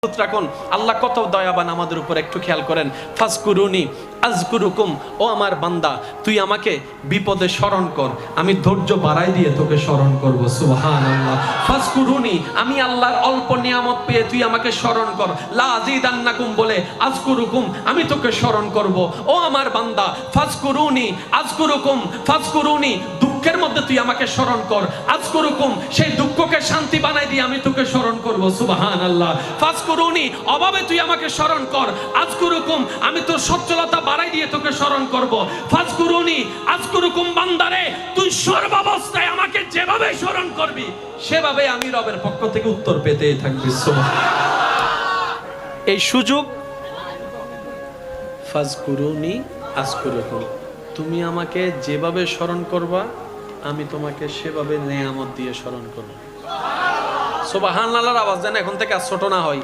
রাখুন। আল্লাহ কত দয়াবান আমাদের উপর, একটু খেয়াল করেন। ফাজকুরুনি আযকুরুকুম, ও আমার বান্দা তুই আমাকে বিপদে স্মরণ কর, আমি ধৈর্য বাড়াই দিয়ে তোকে স্মরণ করব। সুবহানাল্লাহ। ফাজকুরুনি, আমি আল্লাহর অল্প নিয়ামত পেয়ে তুই আমাকে স্মরণ কর। লা আযীদান্নাকুম বলে আযকুরুকুম, আমি তোকে স্মরণ করব। ও আমার বান্দা ফাজকুরুনি আযকুরুকুম, ফাজকুরুনি দুঃখের মধ্যে তুই আমাকে স্মরণ কর, আযকুরুকুম সেই দুঃখকে শান্তি বানাই দিয়ে আমি তোকে স্মরণ করব। সুবহানাল্লাহ। ফাজকুরুনি অভাবে তুই আমাকে স্মরণ কর, আযকুরুকুম আমি তোর সচ্ছলতা বাড়াই দিয়ে তোকে স্মরণ করব। ফাজকুরুনি আযকুরুকুম, বান্দারে তুই সর্বাবস্থায় আমাকে যেভাবে স্মরণ করবি সেভাবে আমি রবের পক্ষ থেকে উত্তর পেতেই থাকবি। সুবহানাল্লাহ। এই সুযোগ, ফাজকুরুনি আযকুরুকুম, তুমি আমাকে যেভাবে স্মরণ করবা আমি তোমাকে সেভাবে নেয়ামত দিয়ে স্মরণ করব। সুবহানাল্লাহর আওয়াজ যেন এখন থেকে আর ছোট না হয়।